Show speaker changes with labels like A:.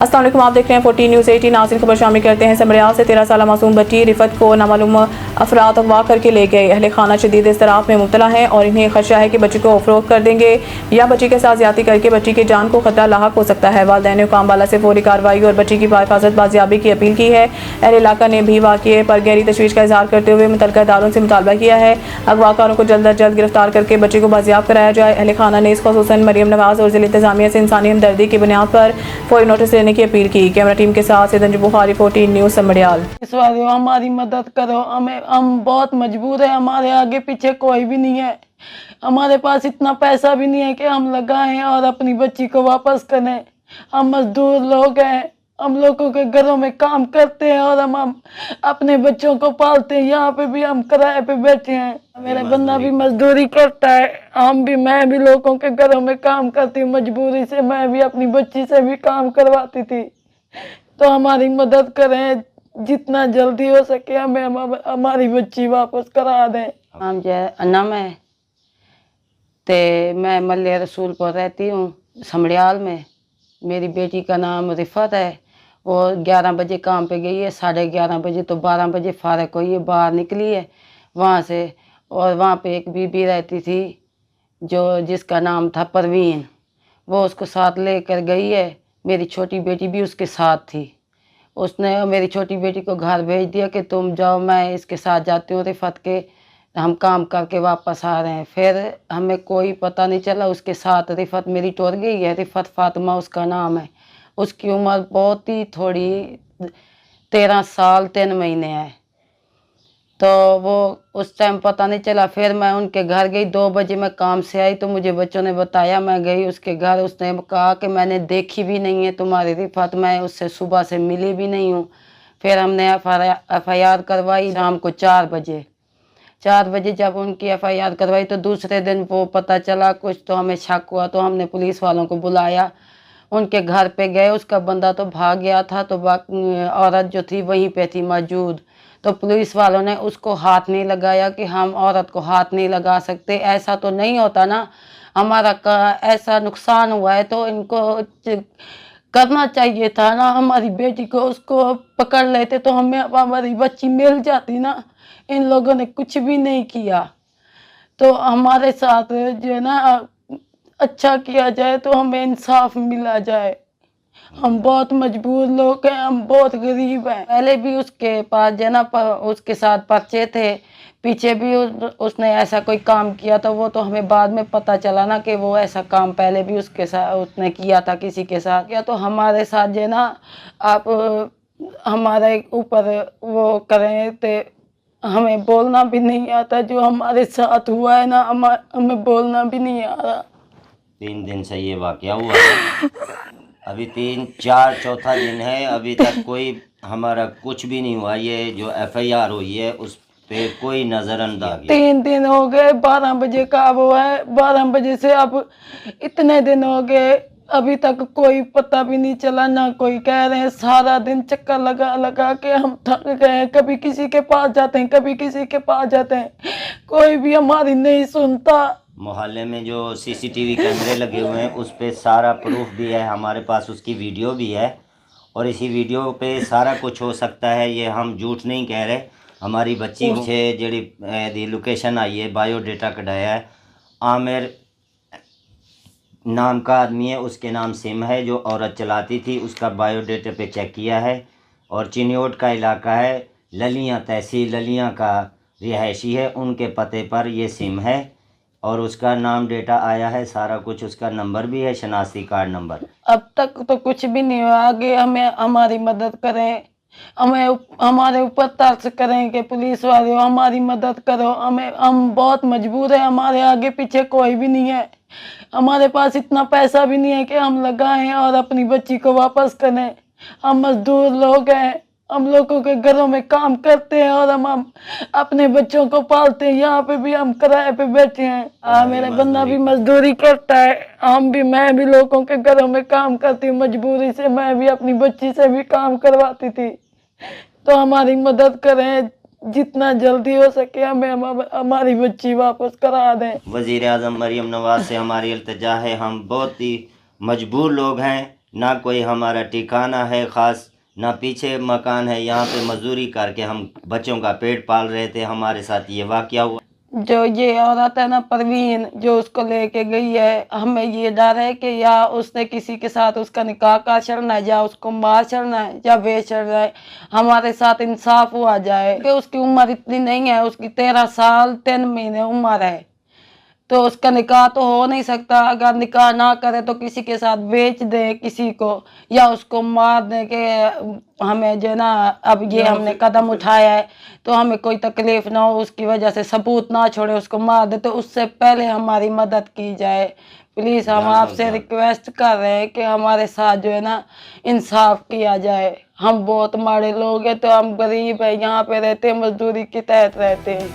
A: अस्सलाम वालेकुम, आप देख रहे हैं 14 न्यूज़ 18। नाज़रीन, खबर शामिल करते हैं। समरियाल से 13 साल मासूम बच्ची रिफत को नामालूम अफराद अगवा करके ले गए। अहले खाना शदीद इज़्तिराब में मुब्तला है और इन्हें खदशा है कि बच्ची को फरोख्त कर देंगे या बच्ची के साथ ज़्यादती करके बच्ची की जान को खतरा लाहक हो सकता है। वालिदैन ने कामबाला से फौरी कार्रवाई और बच्ची की बाहिफाजत बाजियाबी की अपील की है। अहले इलाका ने भी वाक़ये पर गहरी तशवीश का इजहार करते हुए मुतल्लिका इदारों से मुतालबा किया है अगवाकारों को जल्द अज जल्द गिरफ्तार करके बच्ची को बाजियाब कराया जाए। अहले खाना ने खुसूसन मरियम नवाज और ज़िला इंतज़ामिया से इंसानी हमदर्दी की बुनियाद पर फौरी नोटिस लेने की अपील की। कैमरा टीम के साथ सिदंजू बुखारी, 14 न्यूज़ समरियाल।
B: इस बार हमारी मदद करो, हम बहुत मजबूर है, हमारे आगे पीछे कोई भी नहीं है, हमारे पास इतना पैसा भी नहीं है कि हम लगाएं और अपनी बच्ची को वापस करें। हम मजदूर लोग हैं, हम लोगों के घरों में काम करते हैं और हम अपने बच्चों को पालते हैं। यहाँ पे भी हम किराए पे बैठे हैं, मेरा बंदा भी मजदूरी करता है, मैं भी लोगों के घरों में काम करती हूँ मजबूरी से। मैं भी अपनी बच्ची से भी काम करवाती थी, तो हमारी मदद करें, जितना जल्दी हो सके हमें हमारी बच्ची वापस करा दें। हम जो अनम है ते मैं मल्ले रसूलपुर रहती हूँ समड़ियाल में। मेरी बेटी का नाम रिफत है। वो 11 बजे काम पे गई है, 11:30 बजे तो 12 बजे फारग हुई है, बाहर निकली है वहाँ से। और वहाँ पे एक बीबी रहती थी जिसका नाम था परवीन, वो उसको साथ लेकर गई है। मेरी छोटी बेटी भी उसके साथ थी। उसने मेरी छोटी बेटी को घर भेज दिया कि तुम जाओ, मैं इसके साथ जाती हूँ रिफत के, हम काम करके वापस आ रहे हैं। फिर हमें कोई पता नहीं चला, उसके साथ रिफत मेरी टूट गई है। रिफत फातिमा उसका नाम है। उसकी उम्र बहुत ही थोड़ी 13 साल 3 महीने है। तो वो उस टाइम पता नहीं चला। फिर मैं उनके घर गई, 2 बजे मैं काम से आई तो मुझे बच्चों ने बताया, मैं गई उसके घर। उसने कहा कि मैंने देखी भी नहीं है तुम्हारी रिफत, मैं उससे सुबह से मिली भी नहीं हूँ। फिर हमने FIR करवाई शाम को 4 बजे जब उनकी FIR करवाई तो दूसरे दिन वो पता चला कुछ, तो हमें शक हुआ तो हमने पुलिस वालों को बुलाया। उनके घर पे गए, उसका बंदा तो भाग गया था, तो औरत जो थी वहीं पे थी मौजूद। तो पुलिस वालों ने उसको हाथ नहीं लगाया कि हम औरत को हाथ नहीं लगा सकते, ऐसा तो नहीं होता ना, हमारा ऐसा नुकसान हुआ है तो इनको करना चाहिए था ना, हमारी बेटी को उसको पकड़ लेते तो हमें हमारी बच्ची मिल जाती ना। इन लोगों ने कुछ भी नहीं किया। तो हमारे साथ जो है ना अच्छा किया जाए तो हमें इंसाफ मिला जाए। हम बहुत मजबूर लोग हैं, हम बहुत गरीब हैं। पहले भी उसके पास जो है ना उसके साथ पर्चे थे, पीछे भी उसने ऐसा कोई काम किया था। वो तो हमें बाद में पता चला ना कि वो ऐसा काम पहले भी उसके साथ उसने किया था किसी के साथ। या तो हमारे साथ जो है ना आप हमारे ऊपर वो करें, तो हमें बोलना भी नहीं आता, जो हमारे साथ हुआ है ना हमें बोलना भी नहीं आ रहा।
C: 3 दिन से ये वाकया हुआ है, अभी 3-4 चौथा दिन है, अभी तक कोई हमारा कुछ भी नहीं हुआ। ये जो FIR हुई है उस पे कोई नजरअंदाज।
B: 3 दिन हो गए, 12 बजे का वो है, 12 बजे से अब इतने दिन हो गए, अभी तक कोई पता भी नहीं चला ना। कोई कह रहे हैं सारा दिन चक्कर लगा लगा के हम थक गए हैं, कभी किसी के पास जाते हैं, कभी किसी के पास जाते हैं, कोई भी हमारी नहीं सुनता।
C: मोहल्ले में जो CCTV कैमरे लगे हुए हैं उस पे सारा प्रूफ भी है हमारे पास, उसकी वीडियो भी है, और इसी वीडियो पे सारा कुछ हो सकता है, ये हम झूठ नहीं कह रहे। हमारी बच्ची से जी लोकेशन आई है, बायोडेटा कढ़ाया है, आमिर नाम का आदमी है, उसके नाम सिम है, जो औरत चलाती थी, उसका बायोडेटा पे चेक किया है। और चिन्योट का इलाका है, ललियाँ तहसील ललियाँ का रिहायशी है, उनके पते पर ये सिम है और उसका नाम डेटा आया है, सारा कुछ, उसका नंबर भी है, शनाख्ती कार्ड नंबर। अब
B: तक तो कुछ भी नहीं हुआ, आगे हमें हमारी मदद करें, हमें हमारे ऊपर तरस करें कि पुलिस वाले हमारी मदद करो। हम बहुत मजबूर है, हमारे आगे पीछे कोई भी नहीं है, हमारे पास इतना पैसा भी नहीं है कि हम लगाएं और अपनी बच्ची को वापस करें। हम मजदूर लोग हैं, हम लोगों के घरों में काम करते हैं और हम अपने बच्चों को पालते हैं। यहाँ पे भी हम किराए पे बैठे हैं, मेरा बंदा भी मजदूरी करता है, मैं भी लोगों के घरों में काम करती हूँ मजबूरी से। मैं भी अपनी बच्ची से भी काम करवाती थी, तो हमारी मदद करें, जितना जल्दी हो सके हमें हमारी बच्ची वापस करा दें।
C: वज़ीर आज़म मरियम नवाज से हमारी इल्तिजा है, हम बहुत ही मजबूर लोग हैं, ना कोई हमारा ठिकाना है ख़ास, ना पीछे मकान है। यहाँ पे मजदूरी करके हम बच्चों का पेट पाल रहे थे, हमारे साथ ये वाक़या हुआ।
B: जो ये औरत है ना परवीन, जो उसको लेके गई है, हमें ये डर है कि या उसने किसी के साथ उसका निकाह कर छड़ना है, या उसको मार छड़ना है, या बेच छड़ना है। हमारे साथ इंसाफ हुआ जाए कि उसकी उम्र इतनी नहीं है, उसकी 13 साल 3 महीने उम्र है, तो उसका निकाह तो हो नहीं सकता। अगर निकाह ना करे तो किसी के साथ बेच दे किसी को, या उसको मार दे के हमें जो ना, अब ये हमने कदम उठाया है तो हमें कोई तकलीफ ना हो, उसकी वजह से सबूत ना छोड़े, उसको मार दे, तो उससे पहले हमारी मदद की जाए। प्लीज़ हम आपसे रिक्वेस्ट कर रहे हैं कि हमारे साथ जो है ना इंसाफ किया जाए। हम बहुत माड़े लोग हैं, तो हम गरीब हैं, यहाँ पे रहते हैं, मजदूरी के तहत रहते हैं।